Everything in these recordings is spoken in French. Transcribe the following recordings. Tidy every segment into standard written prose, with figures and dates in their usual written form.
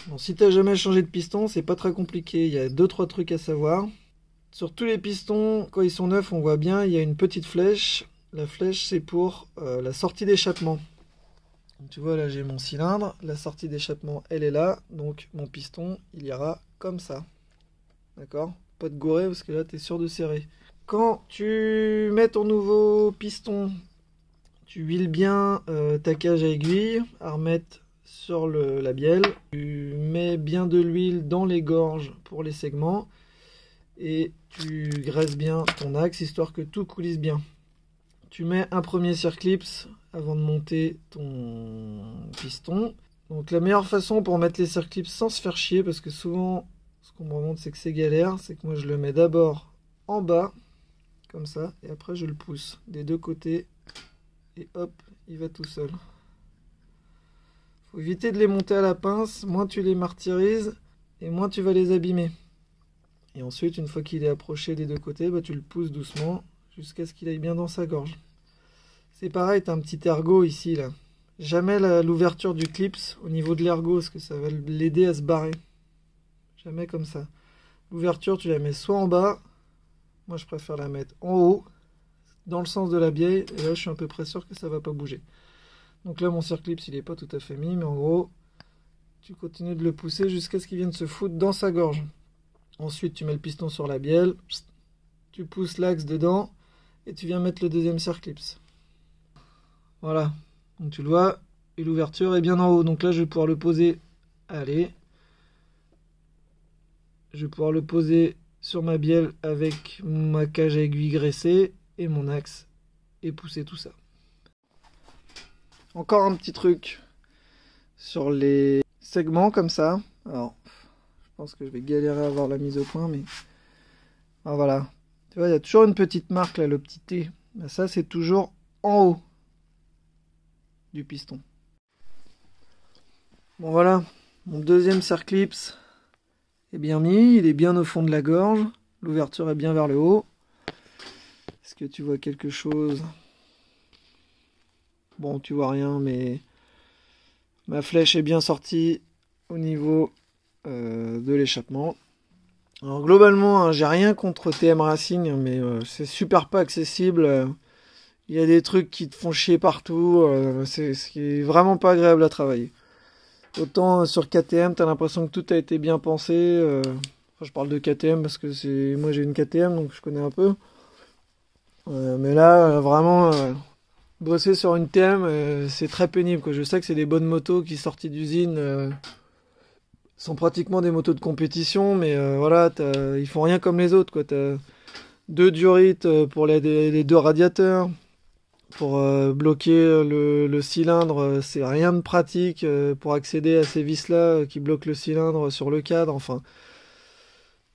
Bon, si t'as jamais changé de piston, c'est pas très compliqué. Il y a 2-3 trucs à savoir. Sur tous les pistons, quand ils sont neufs, on voit bien, il y a une petite flèche. La flèche, c'est pour la sortie d'échappement. Tu vois, là, j'ai mon cylindre. La sortie d'échappement, elle est là. Donc, mon piston, il ira comme ça. D'accord? Pas de gourer, parce que là, tu es sûr de serrer. Quand tu mets ton nouveau piston, tu huiles bien ta cage à aiguille à remettre sur la bielle. Tu mets bien de l'huile dans les gorges pour les segments. Et tu graisses bien ton axe, histoire que tout coulisse bien. Tu mets un premier circlips avant de monter ton piston. Donc la meilleure façon pour mettre les circlips sans se faire chier, parce que souvent ce qu'on me remonte c'est que c'est galère, c'est que moi je le mets d'abord en bas, comme ça, et après je le pousse des deux côtés, et hop, il va tout seul. Faut éviter de les monter à la pince, moins tu les martyrises, et moins tu vas les abîmer. Et ensuite, une fois qu'il est approché des deux côtés, bah, tu le pousses doucement, jusqu'à ce qu'il aille bien dans sa gorge. C'est pareil, tu as un petit ergot ici, là. Jamais l'ouverture du clips au niveau de l'ergot, parce que ça va l'aider à se barrer. Jamais comme ça. L'ouverture, tu la mets soit en bas, moi je préfère la mettre en haut, dans le sens de la bielle, et là je suis à peu près sûr que ça va pas bouger. Donc là mon circlips il est pas tout à fait mis, mais en gros, tu continues de le pousser jusqu'à ce qu'il vienne se foutre dans sa gorge. Ensuite tu mets le piston sur la bielle, tu pousses l'axe dedans, et tu viens mettre le deuxième circlips. Voilà, donc tu le vois, et l'ouverture est bien en haut, donc là je vais pouvoir le poser, allez, je vais pouvoir le poser sur ma bielle avec ma cage à aiguille graissée et mon axe et pousser tout ça. Encore un petit truc sur les segments comme ça. Alors, je pense que je vais galérer à avoir la mise au point, mais ah, voilà. Tu vois, il y a toujours une petite marque là, le petit T. Ben, ça, c'est toujours en haut du piston. Bon, voilà. Mon deuxième circlips est bien mis. Il est bien au fond de la gorge. L'ouverture est bien vers le haut. Est-ce que tu vois quelque chose? Bon, tu vois rien, mais ma flèche est bien sortie au niveau de l'échappement. Alors globalement, hein, j'ai rien contre TM Racing, mais c'est super pas accessible. Il y a des trucs qui te font chier partout. C'est vraiment pas agréable à travailler. Autant sur KTM, t'as l'impression que tout a été bien pensé. Enfin, je parle de KTM parce que moi j'ai une KTM, donc je connais un peu. Mais là, vraiment, bosser sur une TM, c'est très pénible, quoi. Je sais que c'est des bonnes motos qui sorties d'usine sont pratiquement des motos de compétition, mais voilà, ils font rien comme les autres, quoi. T'as deux durites pour les deux radiateurs. Pour bloquer le cylindre, c'est rien de pratique pour accéder à ces vis-là qui bloquent le cylindre sur le cadre. Enfin,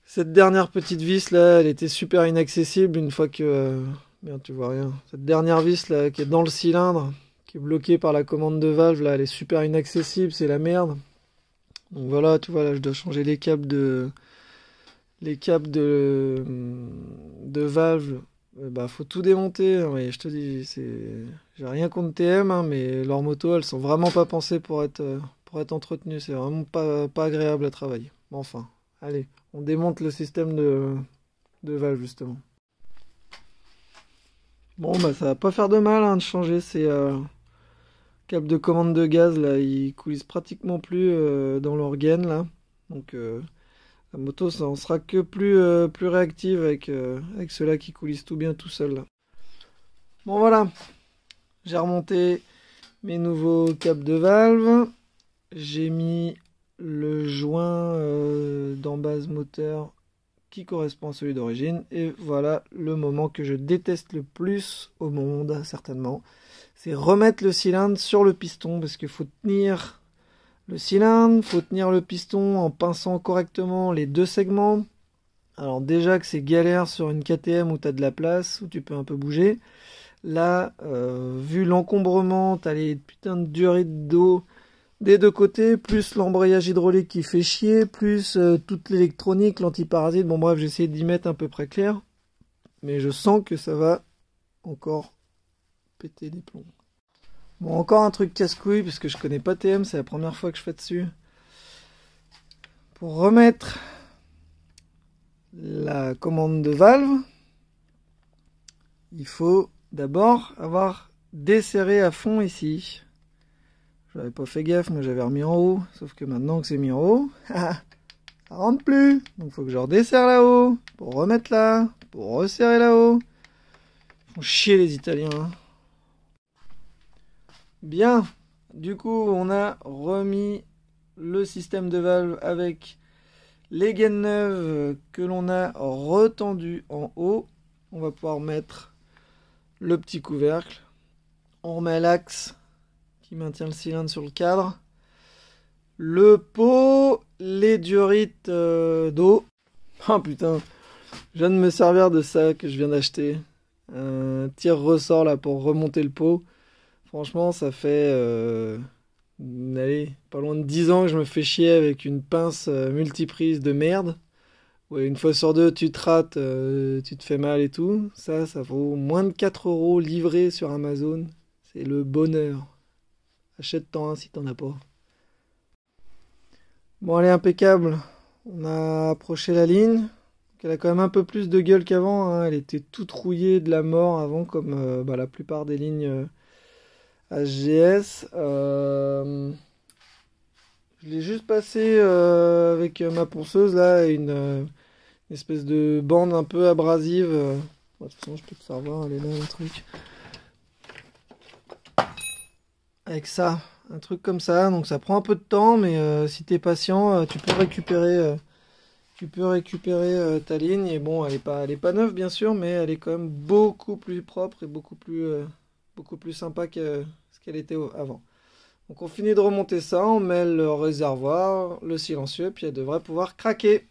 cette dernière petite vis là, elle était super inaccessible une fois que... merde, tu vois rien. Cette dernière vis là qui est dans le cylindre, qui est bloquée par la commande de valve, là, elle est super inaccessible, c'est la merde. Donc voilà, tu vois, là, je dois changer les câbles de valve. Bah, faut tout démonter, hein, mais je te dis, j'ai rien contre TM, hein, mais leurs motos, elles sont vraiment pas pensées pour être entretenues. C'est vraiment pas agréable à travailler. Bon, enfin, allez, on démonte le système de valve, justement. Bon, bah, ça va pas faire de mal, hein, de changer ces câbles de commande de gaz, là. Ils coulissent pratiquement plus dans l'organe, là. Donc, la moto, ça en sera que plus réactive avec ceux-là qui coulissent tout bien tout seul, là. Bon, voilà. J'ai remonté mes nouveaux câbles de valve. J'ai mis le joint d'embase moteur qui correspond à celui d'origine. Et voilà le moment que je déteste le plus au monde, certainement. C'est remettre le cylindre sur le piston, parce qu'il faut tenir le cylindre, faut tenir le piston en pinçant correctement les deux segments. Alors déjà que c'est galère sur une KTM où tu as de la place, où tu peux un peu bouger. Là, vu l'encombrement, tu as les putains de durites d'eau des deux côtés, plus l'embrayage hydraulique qui fait chier, plus toute l'électronique, l'antiparasite. Bon bref, j'ai essayé d'y mettre à peu près clair. Mais je sens que ça va encore péter des plombs. Bon, encore un truc casse-couille, parce que je connais pas TM, c'est la première fois que je fais dessus. Pour remettre la commande de valve, il faut d'abord avoir desserré à fond ici. J'avais pas fait gaffe, moi j'avais remis en haut, sauf que maintenant que c'est mis en haut, ça rentre plus. Donc il faut que je redesserre là-haut, pour remettre là, pour resserrer là-haut. Ils font chier les Italiens. Hein. Bien, du coup on a remis le système de valve avec les gaines neuves que l'on a retendues en haut. On va pouvoir mettre le petit couvercle. On remet l'axe qui maintient le cylindre sur le cadre. Le pot, les diorites d'eau. Oh putain, je viens de me servir de ça que je viens d'acheter. Un tire-ressort là pour remonter le pot. Franchement, ça fait allez, pas loin de 10 ans que je me fais chier avec une pince multiprise de merde. Ouais, une fois sur deux, tu te rates, tu te fais mal et tout. Ça vaut moins de 4 € livré sur Amazon. C'est le bonheur. Achète-t'en un si t'en as pas. Bon, elle est impeccable. On a approché la ligne. Elle a quand même un peu plus de gueule qu'avant. Hein. Elle était toute rouillée de la mort avant, comme la plupart des lignes HGS. Je l'ai juste passé avec ma ponceuse là, une espèce de bande un peu abrasive. De toute façon, je peux te faire voir, elle est là le truc. Avec ça, un truc comme ça, donc ça prend un peu de temps, mais si t'es patient, tu peux récupérer ta ligne. Et bon, elle est pas neuve bien sûr, mais elle est quand même beaucoup plus propre et beaucoup plus sympa que ce qu'elle était avant. Donc on finit de remonter ça, on met le réservoir, le silencieux, puis elle devrait pouvoir craquer.